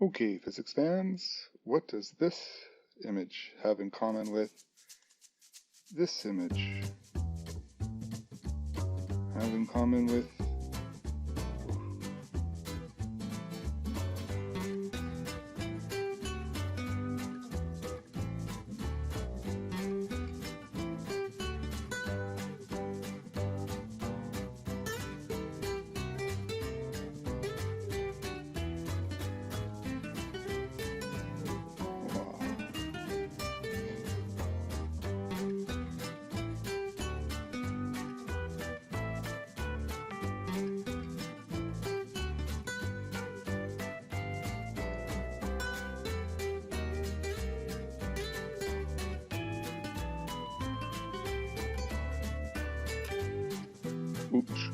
Okay, physics fans, what does this image have in common with this image? Have in common with wow. Oops.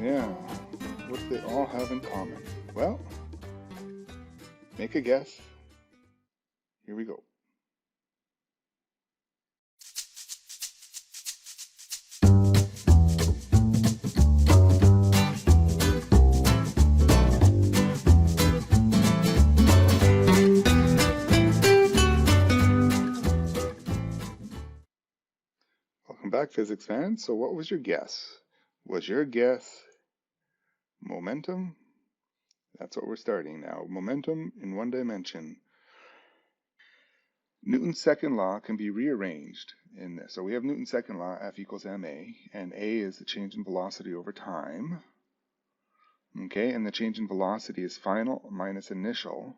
Yeah, what do they all have in common? Well, make a guess. Here we go. Welcome back, physics fans. So what was your guess? Was your guess momentum? That's what we're starting now. Momentum in one dimension. Newton's second law can be rearranged in this. So we have Newton's second law, F equals ma, and a is the change in velocity over time. Okay, and the change in velocity is final minus initial,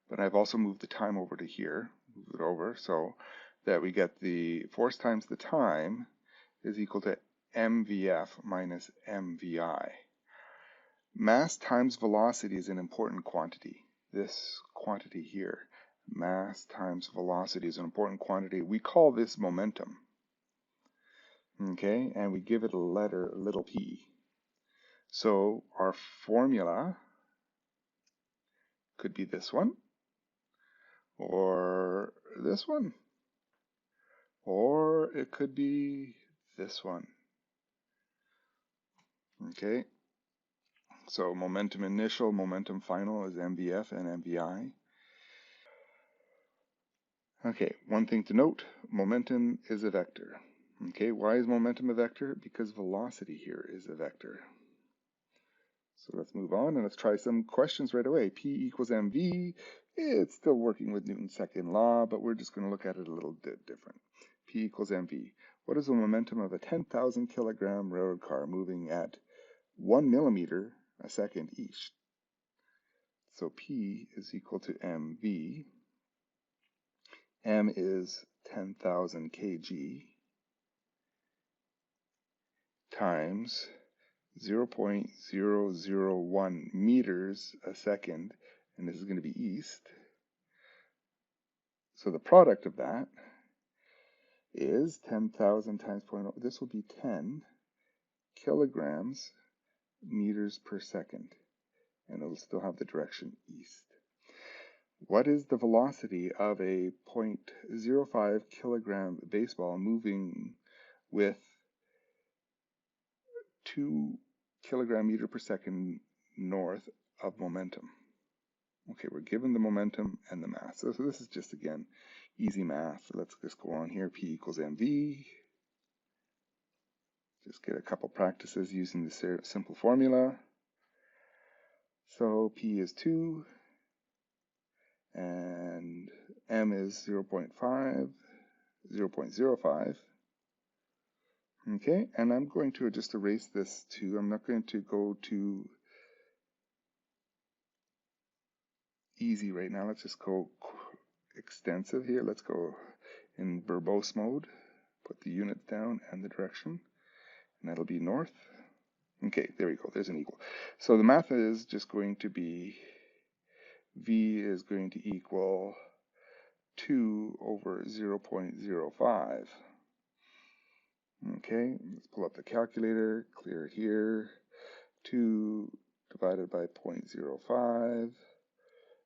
but I've also moved the time over to here, move it over, so that we get the force times the time is equal to mvf minus mvi. Mass times velocity is an important quantity. This quantity here, mass times velocity, is an important quantity. We call this momentum. Okay, and we give it a letter, little p. So our formula could be this one, or this one, or it could be this one. Okay, so momentum initial, momentum final is mvf and mvi. Okay, one thing to note, momentum is a vector. Okay, why is momentum a vector? Because velocity here is a vector. So let's move on and let's try some questions right away. P equals mv, it's still working with Newton's second law, but we're just going to look at it a little bit different. P equals mv. What is the momentum of a 10,000 kilogram railroad car moving at 1 millimeter a second each? So P is equal to mv. M is 10,000 kg times 0.001 meters a second, and this is going to be east. So the product of that is 10,000 times 0.0, this will be 10 kilograms meters per second, and it'll still have the direction east. What is the velocity of a 0.05 kilogram baseball moving with 2 kilogram meter per second north of momentum? Okay, we're given the momentum and the mass. So this is just, again, easy math. Let's just go on here. P equals mv. Just get a couple practices using the simple formula. So P is 2, and M is 0.5, 0.05. Okay, and I'm going to just erase this 2. I'm not going to go to easy right now. Let's just go extensive here. Let's go in verbose mode. Put the units down and the direction, and that'll be north. Okay, there we go. There's an equal. So the math is just going to be V is going to equal 2 over 0.05. Okay, let's pull up the calculator, clear here. 2 divided by 0.05,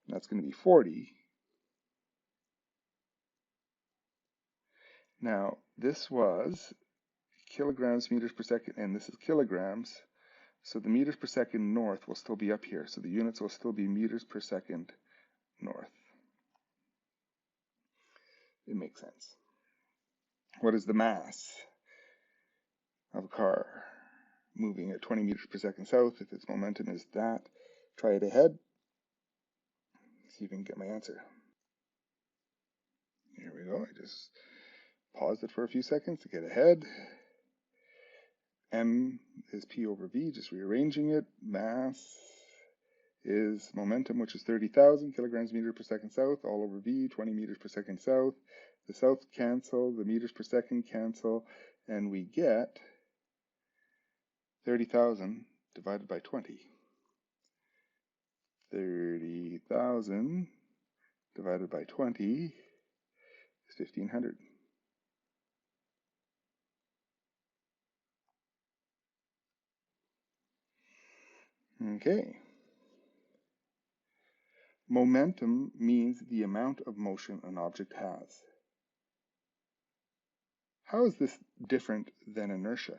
that's going to be 40. Now, this was kilograms meters per second, and this is kilograms. So the meters per second north will still be up here. So the units will still be meters per second north. It makes sense. What is the mass of a car moving at 20 meters per second south if its momentum is that? Try it ahead. See if you can get my answer. Here we go. I just paused it for a few seconds to get ahead. M is P over V, just rearranging it. Mass is momentum, which is 30,000 kilograms meter per second south, all over V, 20 meters per second south. The south cancel, the meters per second cancel, and we get 30,000 divided by 20. 30,000 divided by 20 is 1,500. Okay. Momentum means the amount of motion an object has. How is this different than inertia?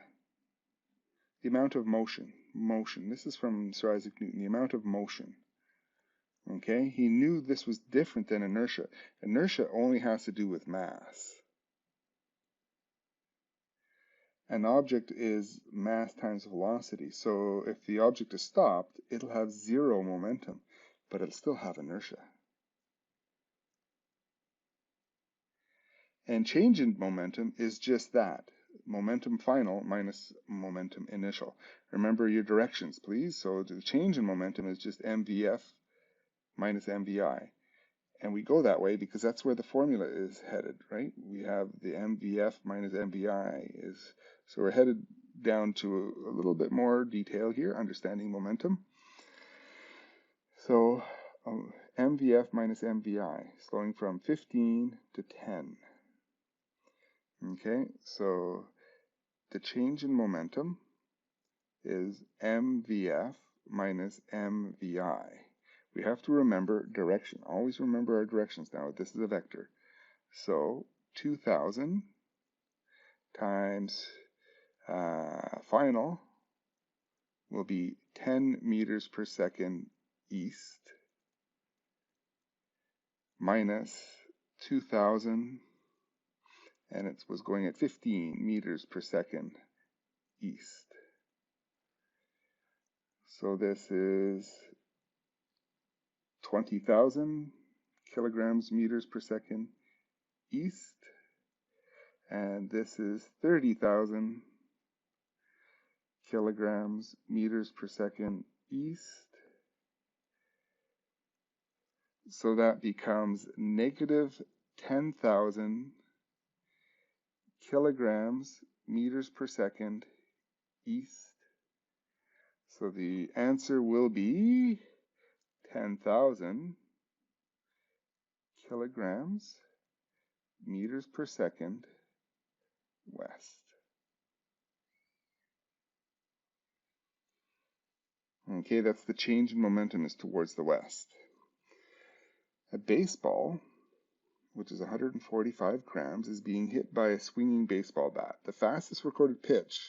The amount of motion. This is from Sir Isaac Newton, the amount of motion. Okay, he knew this was different than inertia. Inertia only has to do with mass. An object is mass times velocity. So if the object is stopped, it'll have zero momentum, but it'll still have inertia. And change in momentum is just that. Momentum final minus momentum initial. Remember your directions, please. So the change in momentum is just mvf minus mvi. And we go that way because that's where the formula is headed, right? We have the mvf minus mvi is, so we're headed down to a little bit more detail here, understanding momentum. So mvf minus mvi, slowing from 15 to 10. Okay, so the change in momentum is mvf minus mvi. We have to remember direction. Always remember our directions now. This is a vector. So 2,000 times final will be 10 meters per second east minus 2,000, and it was going at 15 meters per second east. So this is 20,000 kilograms meters per second east, and this is 30,000 kilograms meters per second east. So that becomes negative 10,000 kilograms meters per second east. So the answer will be 10,000 kilograms meters per second west. Okay, that's the change in momentum is towards the west. A baseball, which is 145 grams, is being hit by a swinging baseball bat. The fastest recorded pitch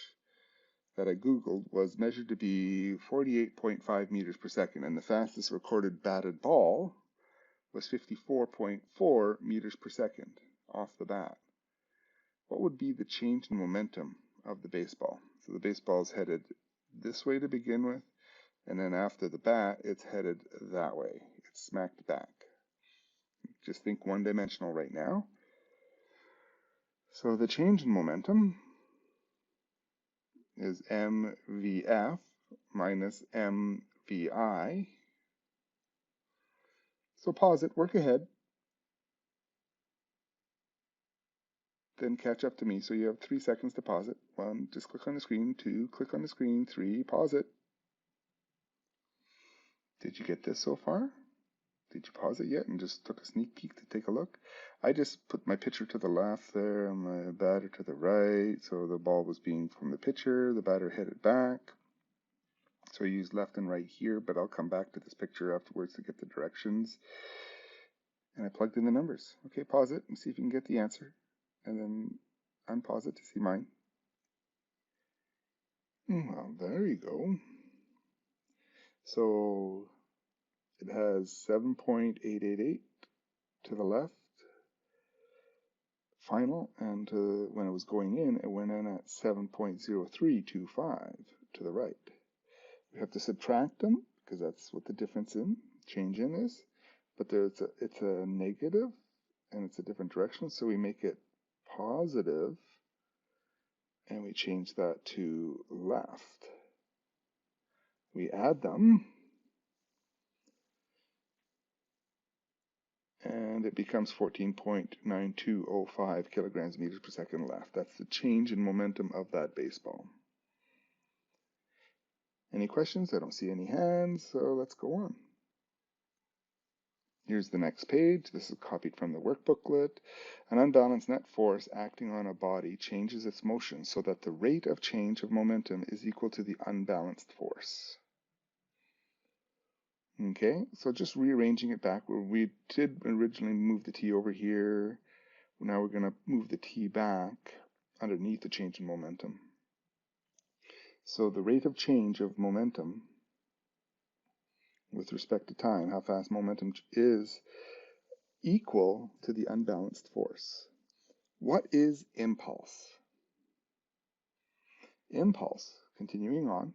that I Googled was measured to be 48.5 meters per second, and the fastest recorded batted ball was 54.4 meters per second off the bat. What would be the change in momentum of the baseball? So the baseball is headed this way to begin with, and then after the bat, it's headed that way. It's smacked back. Just think one-dimensional right now. So the change in momentum is mvf minus mvi. So pause it, work ahead, then catch up to me. So you have 3 seconds to pause it. 1, just click on the screen. 2, click on the screen. 3, pause it. Did you get this so far? Did you pause it yet and just took a sneak peek to take a look? I just put my pitcher to the left there and my batter to the right. So the ball was being from the pitcher, the batter hit it back. So I used left and right here, but I'll come back to this picture afterwards to get the directions. And I plugged in the numbers. Okay, pause it and see if you can get the answer. And then unpause it to see mine. Well, there you go. So it has 7.888 to the left, final, and when it was going in, it went in at 7.0325 to the right. We have to subtract them because that's what the difference in change in is, but it's a negative and it's a different direction, so we make it positive and we change that to left. We add them and it becomes 14.9205 kilograms meters per second left. That's the change in momentum of that baseball. Any questions? I don't see any hands, so let's go on. Here's the next page. This is copied from the workbooklet. An unbalanced net force acting on a body changes its motion so that the rate of change of momentum is equal to the unbalanced force. Okay, so just rearranging it back. We did originally move the T over here. Now we're going to move the T back underneath the change in momentum. So the rate of change of momentum with respect to time, how fast momentum is, equal to the unbalanced force. What is impulse? Impulse, continuing on,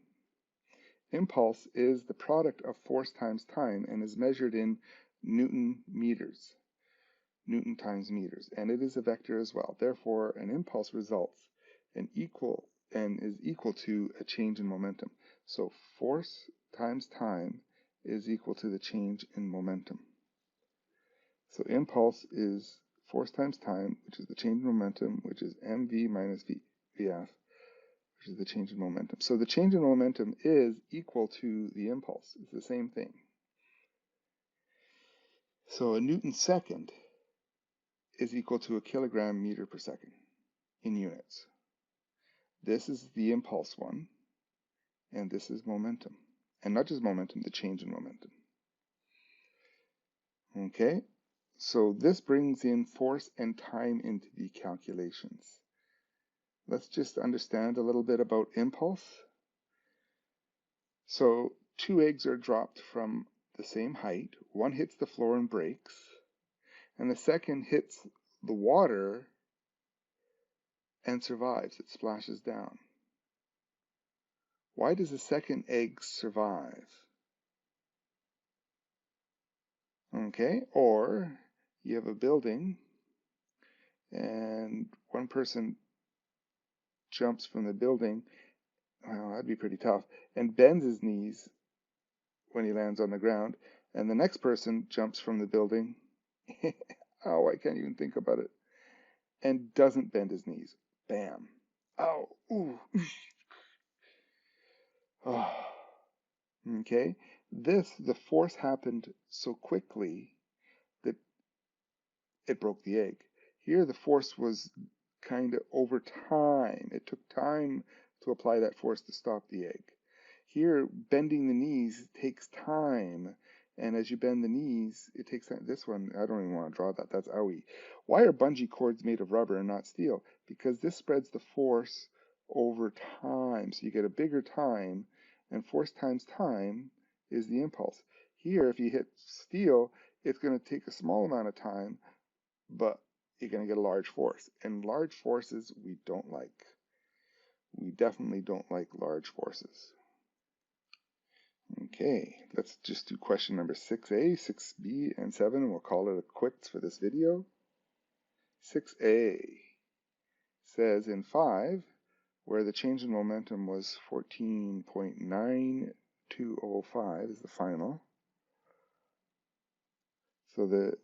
impulse is the product of force times time and is measured in Newton meters. Newton times meters, and it is a vector as well. Therefore, an impulse results in is equal to a change in momentum. So force times time is equal to the change in momentum. So impulse is force times time, which is the change in momentum, which is mv minus vf, which is the change in momentum. So the change in momentum is equal to the impulse. It's the same thing. So a Newton second is equal to a kilogram meter per second in units. This is the impulse one, and this is momentum. And not just momentum, the change in momentum. Okay, so this brings in force and time into the calculations. Let's just understand a little bit about impulse. So 2 eggs are dropped from the same height. One hits the floor and breaks, and the second hits the water and survives. It splashes down. Why does the second egg survive? Okay, or you have a building and one person jumps from the building, well, that'd be pretty tough, and bends his knees when he lands on the ground, and the next person jumps from the building, oh, I can't even think about it, and doesn't bend his knees. Bam. Oh, ooh. Oh. Okay, the force happened so quickly that it broke the egg. Here the force was kind of over time. It took time to apply that force to stop the egg. Here, bending the knees takes time, and as you bend the knees, it takes time. This one, I don't even want to draw that. That's owie. Why are bungee cords made of rubber and not steel? Because this spreads the force over time, so you get a bigger time, and force times time is the impulse. Here, if you hit steel, it's going to take a small amount of time, but you're going to get a large force. And large forces we don't like. We definitely don't like large forces. Okay, let's just do question number 6A, 6B, and 7, and we'll call it a quits for this video. 6A says in 5, where the change in momentum was 14.9205 is the final. So the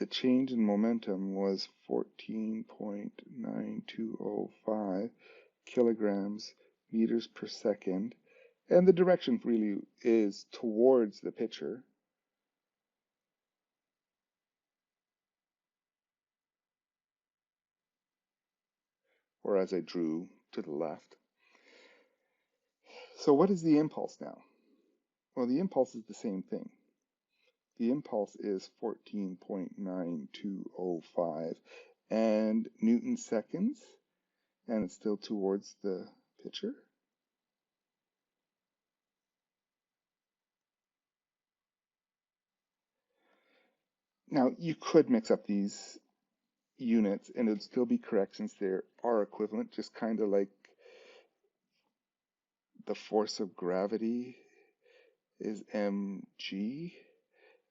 change in momentum was 14.9205 kilograms meters per second, and the direction really is towards the pitcher. or as I drew to the left. So what is the impulse now? Well, the impulse is the same thing. The impulse is 14.9205 and Newton seconds, and it's still towards the pitcher. Now, you could mix up these units and it would still be correct since they are equivalent, just kind of like the force of gravity is mg,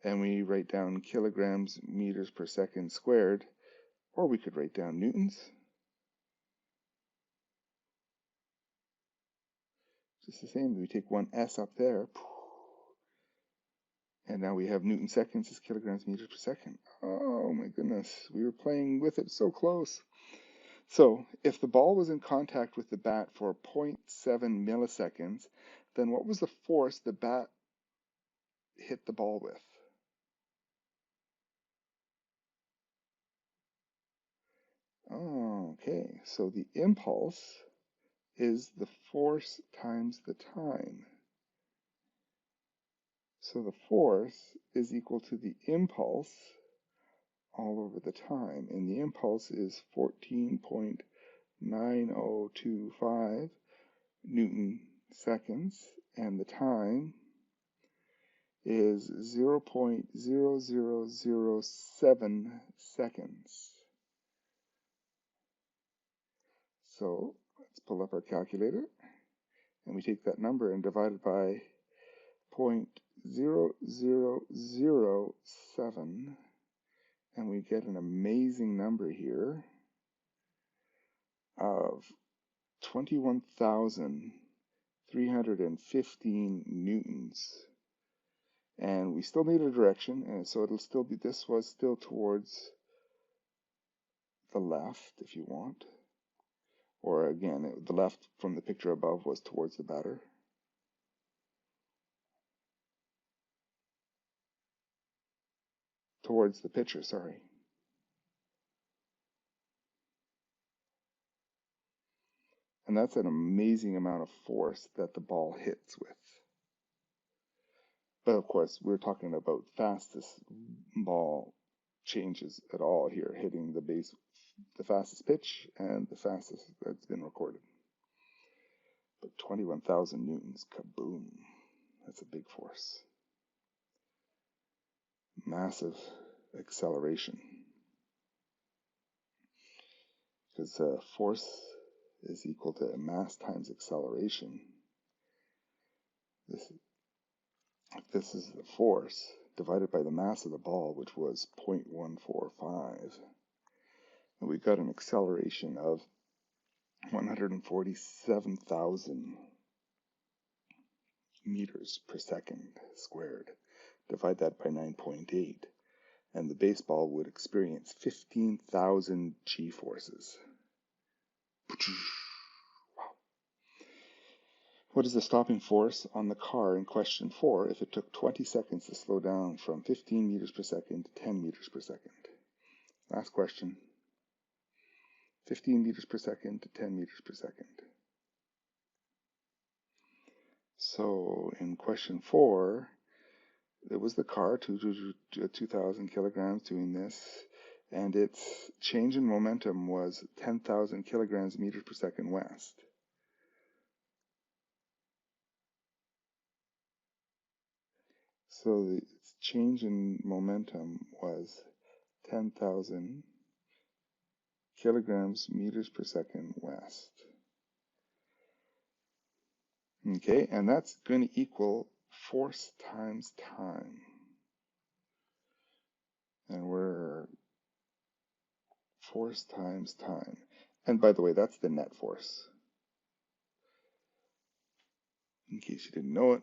and we write down kilograms meters per second squared, or we could write down newtons. Just the same, we take one s up there, and now we have Newton seconds is kilograms meters per second. Oh my goodness, we were playing with it so close. So if the ball was in contact with the bat for 0.7 milliseconds, then what was the force the bat hit the ball with? Oh, okay, so the impulse is the force times the time. So the force is equal to the impulse all over the time, and the impulse is 14.9025 Newton seconds, and the time is 0.0007 seconds. So let's pull up our calculator, and we take that number and divide it by 0.0007, and we get an amazing number here of 21,315 newtons. And we still need a direction, and so it'll still be, this was still towards the left if you want. Or again, the left from the picture above was towards the batter. Towards the pitcher, sorry. And that's an amazing amount of force that the ball hits with. But of course, we're talking about fastest ball changes at all here, hitting the base, the fastest pitch and the fastest that's been recorded. But 21,000 newtons, kaboom. That's a big force. Massive acceleration. Because force is equal to mass times acceleration. This is the force divided by the mass of the ball, which was 0.145. And we got an acceleration of 147,000 meters per second squared. Divide that by 9.8, and the baseball would experience 15,000 g-forces. Wow. What is the stopping force on the car in question 4 if it took 20 seconds to slow down from 15 meters per second to 10 meters per second? Last question. 15 meters per second to 10 meters per second. So in question 4, it was the car, 2,000 kilograms doing this, and its change in momentum was 10,000 kilograms meters per second west. So the change in momentum was 10,000 kilograms meters per second west. Okay, and that's going to equal force times time. And we're force times time. And by the way, that's the net force. In case you didn't know it.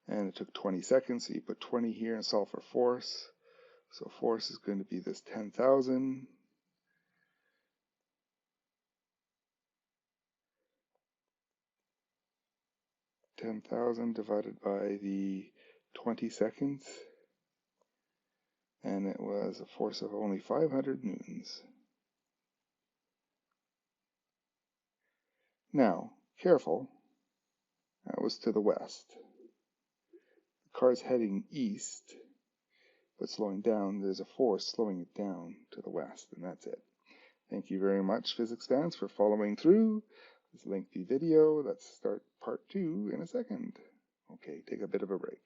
And it took 20 seconds, so you put 20 here and solve for force. So force is going to be this 10,000. Divided by the 20 seconds. And it was a force of only 500 newtons. Now, careful, that was to the west. The car's heading east, but slowing down. There's a force slowing it down to the west, and that's it. Thank you very much, physics fans, for following through this lengthy video. Let's start part 2 in a second. Okay, take a bit of a break.